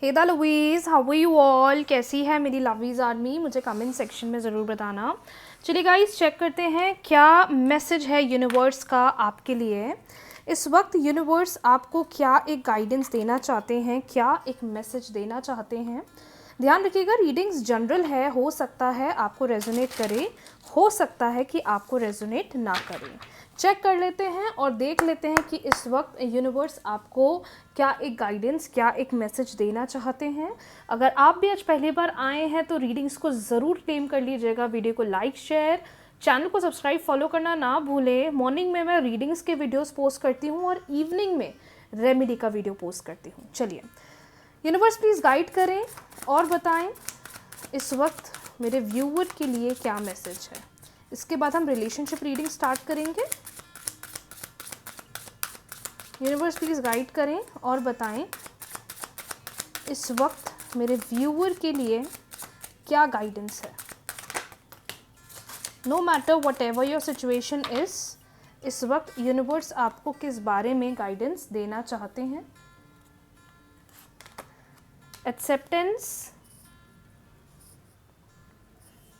Hey the louies, how are you all? कैसी है मेरी लवीज आर्मी? मुझे कमेंट सेक्शन में ज़रूर बताना। चलिए गाइस, चेक करते हैं क्या मैसेज है यूनिवर्स का आपके लिए। इस वक्त यूनिवर्स आपको क्या एक गाइडेंस देना चाहते हैं, क्या एक मैसेज देना चाहते हैं। ध्यान रखिएगा, रीडिंग्स जनरल है, हो सकता है आपको रेजोनेट करे, हो सकता है कि आपको रेजोनेट ना करे। चेक कर लेते हैं और देख लेते हैं कि इस वक्त यूनिवर्स आपको क्या एक गाइडेंस, क्या एक मैसेज देना चाहते हैं। अगर आप भी आज पहली बार आए हैं तो रीडिंग्स को ज़रूर क्लेम कर लीजिएगा। वीडियो को लाइक, शेयर, चैनल को सब्सक्राइब, फॉलो करना ना भूलें। मॉर्निंग में मैं रीडिंग्स के वीडियोस पोस्ट करती हूँ और इवनिंग में रेमेडी का वीडियो पोस्ट करती हूँ। चलिए, यूनिवर्स प्लीज़ गाइड करें और बताएं इस वक्त मेरे व्यूअर के लिए क्या मैसेज है। इसके बाद हम रिलेशनशिप रीडिंग स्टार्ट करेंगे। यूनिवर्स प्लीज़ गाइड करें और बताएं इस वक्त मेरे व्यूअर के लिए क्या गाइडेंस है। No matter whatever your situation is, इस वक्त यूनिवर्स आपको किस बारे में गाइडेंस देना चाहते हैं। Acceptance,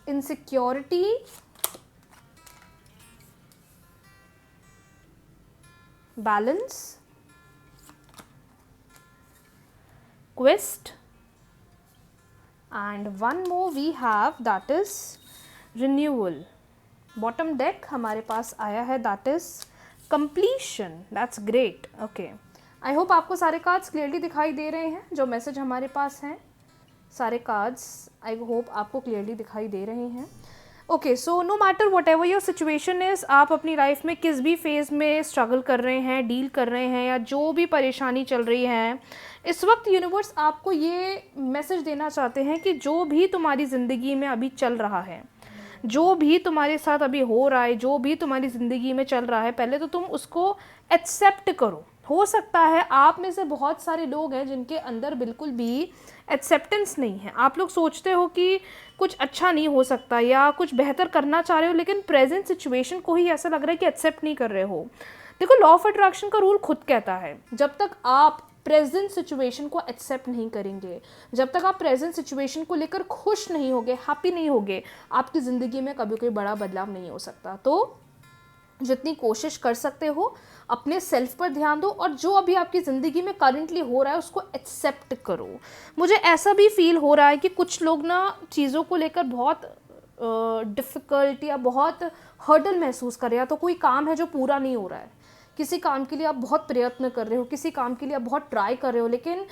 insecurity, balance, quest, and one more we have, that is renewal. Bottom deck हमारे पास आया है, that is completion. That's great. Okay. I hope आपको सारे कार्ड्स क्लियरली दिखाई दे रहे हैं। जो मैसेज हमारे पास हैं, सारे कार्ड्स आई होप आपको क्लियरली दिखाई दे रहे हैं। Okay, so no matter whatever your situation is, आप अपनी लाइफ में किस भी फेज़ में स्ट्रगल कर रहे हैं, डील कर रहे हैं, या जो भी परेशानी चल रही है, इस वक्त यूनिवर्स आपको ये मैसेज देना चाहते हैं कि जो भी तुम्हारी ज़िंदगी में अभी चल रहा है, जो भी तुम्हारे साथ अभी हो रहा है, जो भी तुम्हारी ज़िंदगी में चल रहा है, पहले तो तुम उसको एक्सेप्ट करो। हो सकता है आप में से बहुत सारे लोग हैं जिनके अंदर बिल्कुल भी एक्सेप्टेंस नहीं है। आप लोग सोचते हो कि कुछ अच्छा नहीं हो सकता या कुछ बेहतर करना चाह रहे हो, लेकिन प्रेजेंट सिचुएशन को ही ऐसा लग रहा है कि एक्सेप्ट नहीं कर रहे हो। देखो, लॉ ऑफ अट्रैक्शन का रूल खुद कहता है, जब तक आप प्रेजेंट सिचुएशन को एक्सेप्ट नहीं करेंगे, जब तक आप प्रेजेंट सिचुएशन को लेकर खुश नहीं होगे, हैप्पी नहीं होगे, आपकी ज़िंदगी में कभी कोई बड़ा बदलाव नहीं हो सकता। तो जितनी कोशिश कर सकते हो अपने सेल्फ पर ध्यान दो, और जो अभी आपकी ज़िंदगी में करंटली हो रहा है उसको एक्सेप्ट करो। मुझे ऐसा भी फील हो रहा है कि कुछ लोग ना चीज़ों को लेकर बहुत डिफ़िकल्ट या बहुत हर्डल महसूस कर रहे हैं। तो कोई काम है जो पूरा नहीं हो रहा है, किसी काम के लिए आप बहुत प्रयत्न कर रहे हो, किसी काम के लिए आप बहुत ट्राई कर रहे हो, लेकिन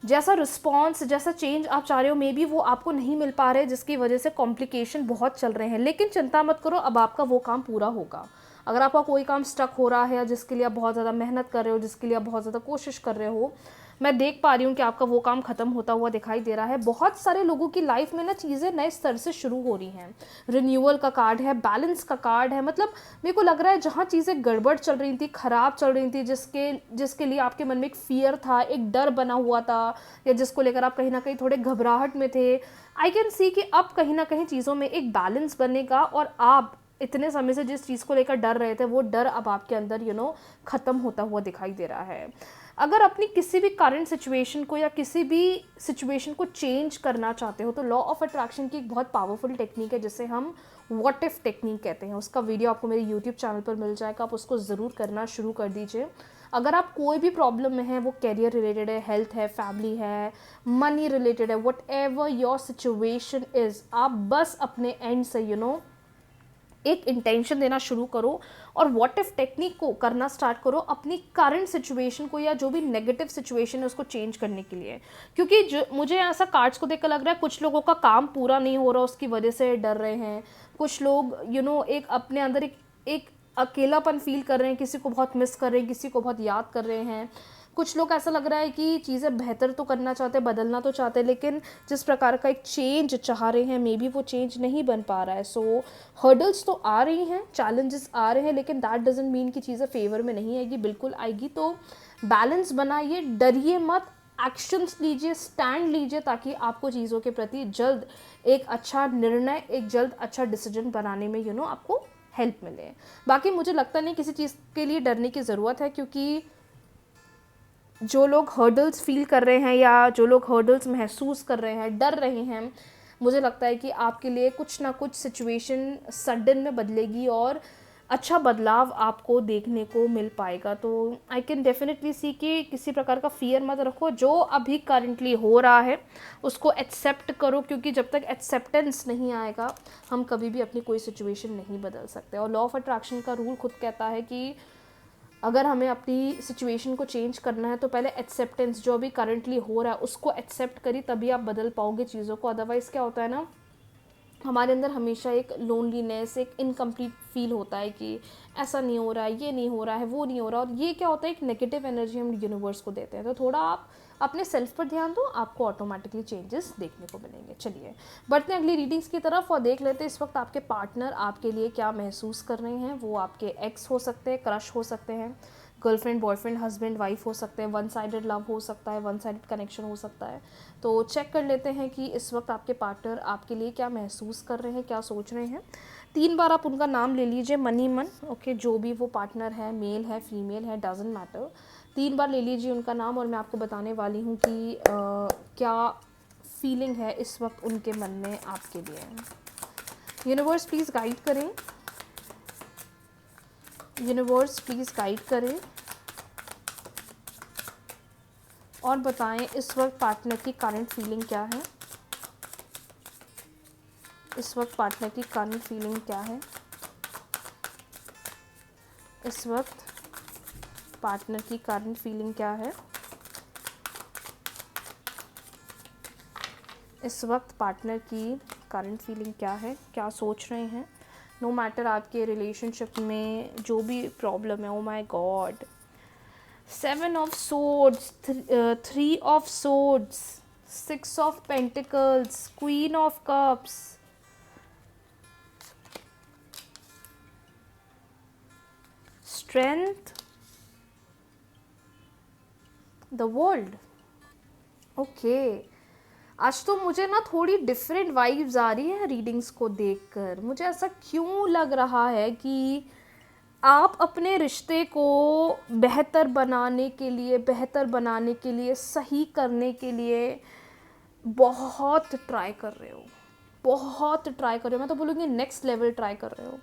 जैसा रिस्पॉन्स, जैसा चेंज आप चाह रहे हो, मे बी वो आपको नहीं मिल पा रहे, जिसकी वजह से कॉम्प्लिकेशन बहुत चल रहे हैं। लेकिन चिंता मत करो, अब आपका वो काम पूरा होगा। अगर आपका कोई काम स्टक हो रहा है या जिसके लिए आप बहुत ज़्यादा मेहनत कर रहे हो, जिसके लिए आप बहुत ज़्यादा कोशिश कर रहे हो, मैं देख पा रही हूँ कि आपका वो काम ख़त्म होता हुआ दिखाई दे रहा है। बहुत सारे लोगों की लाइफ में ना चीज़ें नए स्तर से शुरू हो रही हैं। रिन्यूअल का कार्ड है, बैलेंस का कार्ड है। मतलब मेरे को लग रहा है जहाँ चीज़ें गड़बड़ चल रही थी, ख़राब चल रही थी, जिसके लिए आपके मन में एक फियर था, एक डर बना हुआ था, या जिसको लेकर आप कहीं ना कहीं थोड़े घबराहट में थे, आई कैन सी कि अब कहीं ना कहीं चीज़ों में एक बैलेंस बनेगा, और आप इतने समय से जिस चीज़ को लेकर डर रहे थे, वो डर अब आपके अंदर ख़त्म होता हुआ दिखाई दे रहा है। अगर अपनी किसी भी करंट सिचुएशन को या किसी भी सिचुएशन को चेंज करना चाहते हो, तो लॉ ऑफ अट्रैक्शन की एक बहुत पावरफुल टेक्निक है जिसे हम व्हाट इफ टेक्निक कहते हैं। उसका वीडियो आपको मेरे यूट्यूब चैनल पर मिल जाएगा, आप उसको ज़रूर करना शुरू कर दीजिए। अगर आप कोई भी प्रॉब्लम में है, वो कैरियर रिलेटेड है, हेल्थ है, फैमिली है, मनी रिलेटेड है, what ever your situation is, आप बस अपने एंड से एक इंटेंशन देना शुरू करो और व्हाट इफ टेक्निक को करना स्टार्ट करो अपनी करंट सिचुएशन को या जो भी नेगेटिव सिचुएशन है उसको चेंज करने के लिए। क्योंकि जो मुझे ऐसा कार्ड्स को देखकर लग रहा है, कुछ लोगों का काम पूरा नहीं हो रहा, उसकी वजह से डर रहे हैं। कुछ लोग एक अपने अंदर एक अकेलापन फील कर रहे हैं, किसी को बहुत मिस कर रहे हैं, किसी को बहुत याद कर रहे हैं। कुछ लोग ऐसा लग रहा है कि चीज़ें बेहतर तो करना चाहते, बदलना तो चाहते, लेकिन जिस प्रकार का एक चेंज चाह रहे हैं, मे बी वो चेंज नहीं बन पा रहा है। सो हर्डल्स तो आ रही हैं, चैलेंजेस आ रहे हैं, लेकिन दैट डजंट मीन कि चीज़ें फेवर में नहीं आएगी, बिल्कुल आएगी। तो बैलेंस बनाइए, डरिए मत, एक्शंस लीजिए, स्टैंड लीजिए, ताकि आपको चीज़ों के प्रति जल्द एक अच्छा निर्णय, एक जल्द अच्छा डिसीजन बनाने में आपको हेल्प मिले। बाकी मुझे लगता नहीं किसी चीज़ के लिए डरने की ज़रूरत है, क्योंकि जो लोग हर्डल्स फील कर रहे हैं या जो लोग हर्डल्स महसूस कर रहे हैं, डर रहे हैं, मुझे लगता है कि आपके लिए कुछ ना कुछ सिचुएशन सडन में बदलेगी और अच्छा बदलाव आपको देखने को मिल पाएगा। तो आई कैन डेफिनेटली सी कि किसी प्रकार का फियर मत रखो, जो अभी करंटली हो रहा है उसको एक्सेप्ट करो, क्योंकि जब तक एक्सेप्टेंस नहीं आएगा हम कभी भी अपनी कोई सिचुएशन नहीं बदल सकते। और लॉ ऑफ अट्रैक्शन का रूल खुद कहता है कि अगर हमें अपनी सिचुएशन को चेंज करना है तो पहले एक्सेप्टेंस, जो अभी करंटली हो रहा है उसको एक्सेप्ट करी, तभी आप बदल पाओगे चीज़ों को। अदरवाइज़ क्या होता है ना, हमारे अंदर हमेशा एक लोनलीनेस, एक इनकम्प्लीट फील होता है कि ऐसा नहीं हो रहा है, ये नहीं हो रहा है, वो नहीं हो रहा, और ये क्या होता है, एक नेगेटिव एनर्जी हम यूनिवर्स को देते हैं। तो थोड़ा आप अपने सेल्फ पर ध्यान दो, आपको ऑटोमेटिकली चेंजेस देखने को मिलेंगे। चलिए बढ़ते हैं अगली रीडिंग्स की तरफ और देख लेते हैं इस वक्त आपके पार्टनर आपके लिए क्या महसूस कर रहे हैं। वो आपके एक्स हो सकते हैं, क्रश हो सकते हैं, गर्लफ्रेंड, बॉयफ्रेंड, हस्बैंड, वाइफ हो सकते हैं, वन साइडेड लव हो सकता है, वन साइडेड कनेक्शन हो सकता है। तो चेक कर लेते हैं कि इस वक्त आपके पार्टनर आपके लिए क्या महसूस कर रहे हैं, क्या सोच रहे हैं। 3 बार आप उनका नाम ले लीजिए मन ही मन। ओके, जो भी वो पार्टनर है, मेल है, फीमेल है, डजेंट मैटर, 3 बार ले लीजिए उनका नाम और मैं आपको बताने वाली हूँ कि क्या फीलिंग है इस वक्त उनके मन में आपके लिए। यूनिवर्स प्लीज़ गाइड करें, यूनिवर्स प्लीज़ गाइड करें और बताएं इस वक्त पार्टनर की करंट फीलिंग क्या है। इस वक्त पार्टनर की करंट फीलिंग क्या है। इस वक्त पार्टनर की करंट फीलिंग क्या है। इस वक्त पार्टनर की करंट फीलिंग क्या है, क्या सोच रहे हैं। नो मैटर आपके रिलेशनशिप में जो भी प्रॉब्लम है। Oh my God, 7 of swords, 3 of swords, 6 of pentacles, queen of cups, strength, the world. Okay, आज तो मुझे ना थोड़ी डिफरेंट वाइब्स आ रही है रीडिंग्स को देखकर। मुझे ऐसा क्यों लग रहा है कि आप अपने रिश्ते को बेहतर बनाने के लिए, बेहतर बनाने के लिए, सही करने के लिए बहुत ट्राई कर रहे हो, बहुत ट्राई कर रहे हो। मैं तो बोलूँगी नेक्स्ट लेवल ट्राई कर रहे हो।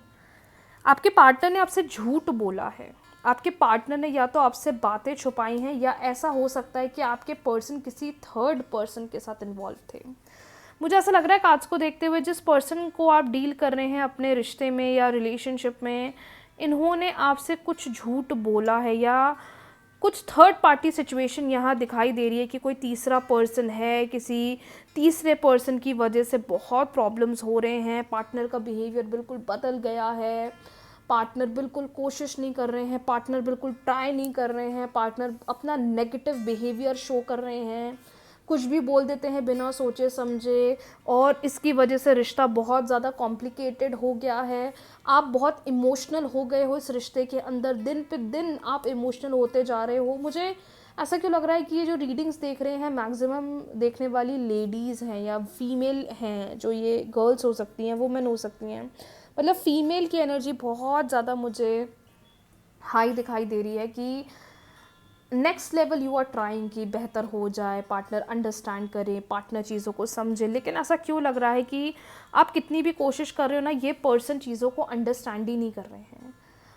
आपके पार्टनर ने आपसे झूठ बोला है, आपके पार्टनर ने या तो आपसे बातें छुपाई हैं या ऐसा हो सकता है कि आपके पर्सन किसी थर्ड पर्सन के साथ इन्वॉल्व थे। मुझे ऐसा लग रहा है कि आज को देखते हुए जिस पर्सन को आप डील कर रहे हैं अपने रिश्ते में या रिलेशनशिप में, इन्होंने आपसे कुछ झूठ बोला है या कुछ थर्ड पार्टी सिचुएशन यहाँ दिखाई दे रही है कि कोई तीसरा पर्सन है, किसी तीसरे पर्सन की वजह से बहुत प्रॉब्लम्स हो रहे हैं। पार्टनर का बिहेवियर बिल्कुल बदल गया है, पार्टनर बिल्कुल कोशिश नहीं कर रहे हैं, पार्टनर बिल्कुल ट्राई नहीं कर रहे हैं, पार्टनर अपना नेगेटिव बिहेवियर शो कर रहे हैं, कुछ भी बोल देते हैं बिना सोचे समझे, और इसकी वजह से रिश्ता बहुत ज़्यादा कॉम्प्लिकेटेड हो गया है। आप बहुत इमोशनल हो गए हो इस रिश्ते के अंदर, दिन पे दिन आप इमोशनल होते जा रहे हो। मुझे ऐसा क्यों लग रहा है कि ये जो रीडिंग्स देख रहे हैं मैक्सिमम देखने वाली लेडीज़ हैं या फीमेल हैं, जो ये गर्ल्स हो सकती हैं, वुमेन हो सकती हैं, मतलब फ़ीमेल की एनर्जी बहुत ज़्यादा मुझे हाई दिखाई दे रही है कि next level you are trying कि बेहतर हो जाए, पार्टनर अंडरस्टैंड करे, पार्टनर चीज़ों को समझे। लेकिन ऐसा क्यों लग रहा है कि आप कितनी भी कोशिश कर रहे हो ना, ये पर्सन चीज़ों को अंडरस्टैंड ही नहीं कर रहे हैं।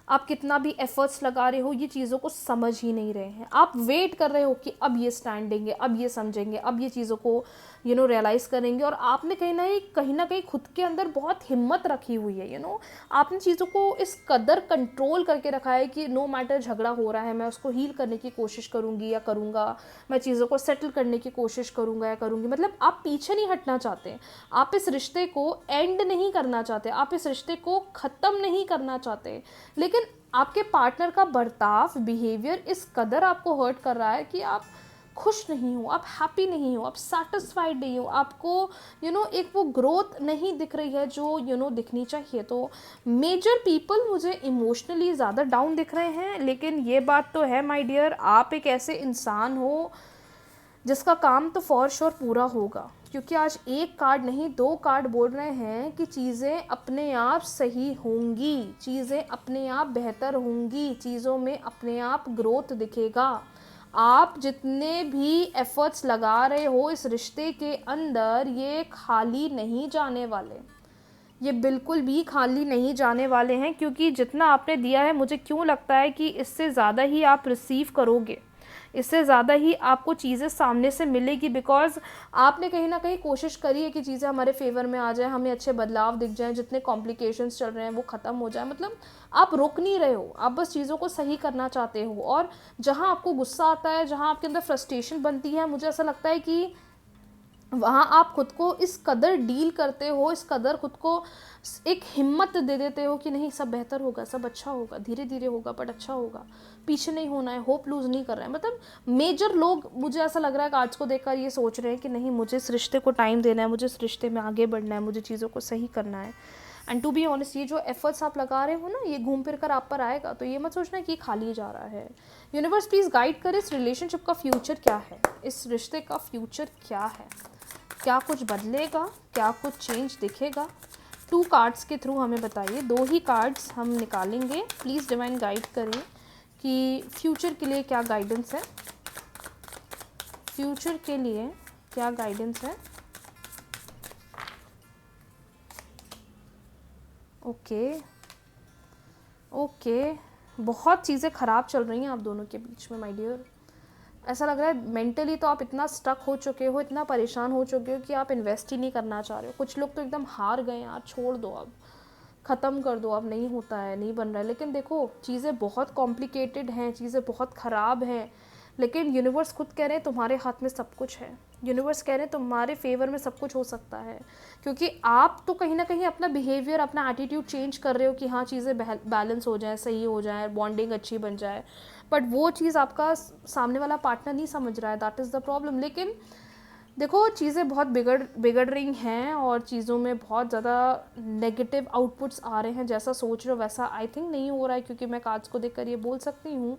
आप कितना भी एफर्ट्स लगा रहे हो, ये चीज़ों को समझ ही नहीं रहे हैं। आप वेट कर रहे हो कि अब ये स्टैंड देंगे, अब ये समझेंगे, अब ये चीज़ों को रियलाइज़ करेंगे। और आपने कहीं ना कहीं खुद के अंदर बहुत हिम्मत रखी हुई है। आपने चीज़ों को इस कदर कंट्रोल करके रखा है कि नो मैटर झगड़ा हो रहा है, मैं उसको हील करने की कोशिश करूँगी या करूँगा, मैं चीज़ों को सेटल करने की कोशिश करूँगा या करूँगी। मतलब आप पीछे नहीं हटना चाहते, आप इस रिश्ते को एंड नहीं करना चाहते, आप इस रिश्ते को ख़त्म नहीं करना चाहते। लेकिन आपके पार्टनर का बर्ताव, बिहेवियर इस कदर आपको हर्ट कर रहा है कि आप खुश नहीं हो, आप हैप्पी नहीं हो, आप सेटिस्फाइड नहीं हो, आपको एक वो ग्रोथ नहीं दिख रही है जो दिखनी चाहिए। तो मेजर पीपल मुझे इमोशनली ज़्यादा डाउन दिख रहे हैं। लेकिन ये बात तो है माय डियर, आप एक ऐसे इंसान हो जिसका काम तो फॉर श्योर पूरा होगा, क्योंकि आज एक कार्ड नहीं 2 कार्ड बोल रहे हैं कि चीज़ें अपने आप सही होंगी, चीज़ें अपने आप बेहतर होंगी, चीज़ों में अपने आप ग्रोथ दिखेगा। आप जितने भी एफर्ट्स लगा रहे हो इस रिश्ते के अंदर, ये खाली नहीं जाने वाले, ये बिल्कुल भी खाली नहीं जाने वाले हैं, क्योंकि जितना आपने दिया है मुझे क्यों लगता है कि इससे ज़्यादा ही आप रिसीव करोगे, इससे ज़्यादा ही आपको चीज़ें सामने से मिलेगी, बिकॉज आपने कहीं ना कहीं कोशिश करी है कि चीज़ें हमारे फेवर में आ जाए, हमें अच्छे बदलाव दिख जाएं, जितने कॉम्प्लिकेशंस चल रहे हैं वो ख़त्म हो जाए। मतलब आप रुक नहीं रहे हो, आप बस चीज़ों को सही करना चाहते हो। और जहाँ आपको गुस्सा आता है, जहाँ आपके अंदर फ्रस्ट्रेशन बनती है, मुझे ऐसा लगता है कि वहाँ आप खुद को इस कदर डील करते हो, इस कदर खुद को एक हिम्मत दे देते हो कि नहीं, सब बेहतर होगा, सब अच्छा होगा, धीरे धीरे होगा बट अच्छा होगा, पीछे नहीं होना है, होप लूज़ नहीं कर रहे हैं। मतलब मेजर लोग, मुझे ऐसा लग रहा है कि आज को देखकर ये सोच रहे हैं कि नहीं, मुझे इस रिश्ते को टाइम देना है, मुझे इस रिश्ते में आगे बढ़ना है, मुझे चीज़ों को सही करना है। एंड टू बी ऑनेस्ट, ये जो एफर्ट्स आप लगा रहे हो ना, ये घूम फिर कर आप पर आएगा, तो ये मत सोचना कि खाली जा रहा है। यूनिवर्स प्लीज़ गाइड करे, इस रिलेशनशिप का फ्यूचर क्या है, इस रिश्ते का फ्यूचर क्या है, क्या कुछ बदलेगा, क्या कुछ चेंज दिखेगा। 2 कार्ड्स के थ्रू हमें बताइए, 2 ही कार्ड्स हम निकालेंगे। प्लीज़ डिवाइन गाइड करें कि फ्यूचर के लिए क्या गाइडेंस है, फ्यूचर के लिए क्या गाइडेंस है। ओके ओके, बहुत चीज़ें ख़राब चल रही हैं आप दोनों के बीच में माय डियर। ऐसा लग रहा है मेंटली तो आप इतना स्टक हो चुके हो, इतना परेशान हो चुके हो कि आप इन्वेस्ट ही नहीं करना चाह रहे हो। कुछ लोग तो एकदम हार गए, यार छोड़ दो, अब ख़त्म कर दो, अब नहीं होता है, नहीं बन रहा है। लेकिन देखो, चीज़ें बहुत कॉम्प्लिकेटेड हैं, चीज़ें बहुत ख़राब हैं, लेकिन यूनिवर्स खुद कह रहे हैं तुम्हारे हाथ में सब कुछ है। यूनिवर्स कह रहे हैं तुम्हारे फेवर में सब कुछ हो सकता है, क्योंकि आप तो कहीं ना कहीं अपना बिहेवियर, अपना एटीट्यूड चेंज कर रहे हो कि हाँ, चीज़ें बैलेंस हो जाए, सही हो जाए, बॉन्डिंग अच्छी बन जाए, बट वो चीज़ आपका सामने वाला पार्टनर नहीं समझ रहा है, दैट इज़ द प्रॉब्लम। लेकिन देखो, चीज़ें बहुत बिगड़ रही हैं और चीज़ों में बहुत ज़्यादा नेगेटिव आउटपुट्स आ रहे हैं। जैसा सोच रहे हो वैसा आई थिंक नहीं हो रहा है, क्योंकि मैं कार्ड्स को देखकर ये बोल सकती हूँ।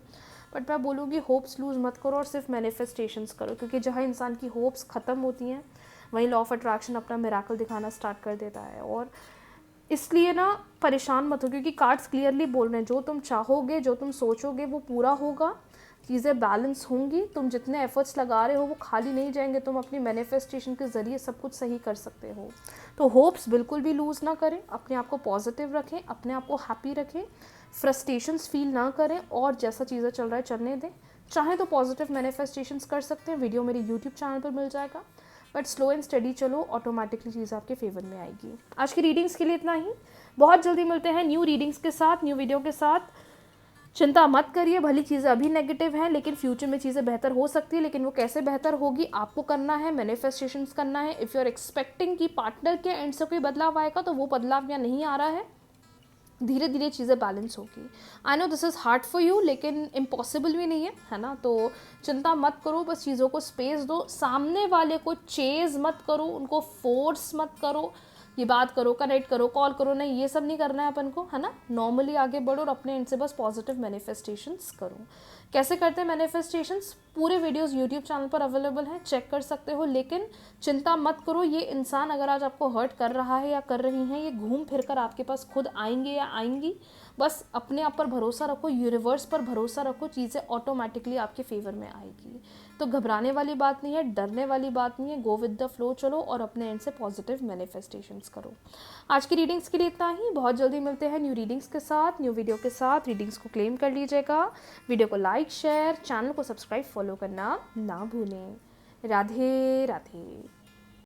बट मैं बोलूँगी होप्स लूज़ मत करो और सिर्फ मैनिफेस्टेशंस करो, क्योंकि जहाँ इंसान की होप्स ख़त्म होती हैं वहीं लॉ ऑफ अट्रैक्शन अपना मिराकल दिखाना स्टार्ट कर देता है। और इसलिए ना परेशान मत हो, क्योंकि कार्ड्स क्लियरली बोल रहे हैं जो तुम चाहोगे, जो तुम सोचोगे वो पूरा होगा, चीज़ें बैलेंस होंगी। तुम जितने एफर्ट्स लगा रहे हो वो खाली नहीं जाएंगे, तुम अपनी मैनिफेस्टेशन के ज़रिए सब कुछ सही कर सकते हो। तो होप्स बिल्कुल भी लूज़ ना करें, अपने आप को पॉजिटिव रखें, अपने आप को हैप्पी रखें, फ्रस्ट्रेशंस फील ना करें और जैसा चीज़ें चल रहा है चलने दें। चाहे तो पॉजिटिव मैनिफेस्टेशंस कर सकते हैं, वीडियो मेरे यूट्यूब चैनल पर मिल जाएगा, बट स्लो एंड स्टडी चलो, ऑटोमेटिकली चीज़ आपके फेवर में आएगी। आज की रीडिंग्स के लिए इतना ही, बहुत जल्दी मिलते हैं न्यू रीडिंग्स के साथ, न्यू वीडियो के साथ। चिंता मत करिए, भली चीज़ें अभी नेगेटिव हैं, लेकिन फ्यूचर में चीज़ें बेहतर हो सकती है। लेकिन वो कैसे बेहतर होगी आपको करना है, मैनिफेस्टेशंस करना है। इफ़ यू आर एक्सपेक्टिंग कि पार्टनर के एंड से कोई बदलाव आएगा, तो वो बदलाव यहाँ नहीं आ रहा है, धीरे धीरे चीज़ें बैलेंस होगी। I know this is hard for you, लेकिन इम्पॉसिबल भी नहीं है ना। तो चिंता मत करो, बस चीज़ों को स्पेस दो, सामने वाले को चेज़ मत करो, उनको फोर्स मत करो, ये बात करो, कनेक्ट करो, कॉल करो, नहीं, ये सब नहीं करना है अपन को, है ना। नॉर्मली आगे बढ़ो और अपने एंड से बस पॉजिटिव मैनिफेस्टेशंस करो। कैसे करते हैं मैनिफेस्टेशंस, पूरे वीडियोस यूट्यूब चैनल पर अवेलेबल हैं, चेक कर सकते हो। लेकिन चिंता मत करो, ये इंसान अगर आज आपको हर्ट कर रहा है या कर रही हैं, ये घूम फिर कर आपके पास खुद आएंगे या आएंगी। बस अपने आप पर भरोसा रखो, यूनिवर्स पर भरोसा रखो, चीज़ें ऑटोमेटिकली आपके फेवर में आएगी। तो घबराने वाली बात नहीं है, डरने वाली बात नहीं है, गो विद द फ्लो चलो और अपने एंड से पॉजिटिव मैनिफेस्टेशंस करो। आज की रीडिंग्स के लिए इतना ही, बहुत जल्दी मिलते हैं न्यू रीडिंग्स के साथ, न्यू वीडियो के साथ। रीडिंग्स को क्लेम कर लीजिएगा, वीडियो को लाइक, शेयर, चैनल को सब्सक्राइब, फॉलो करना ना भूलें। राधे राधे।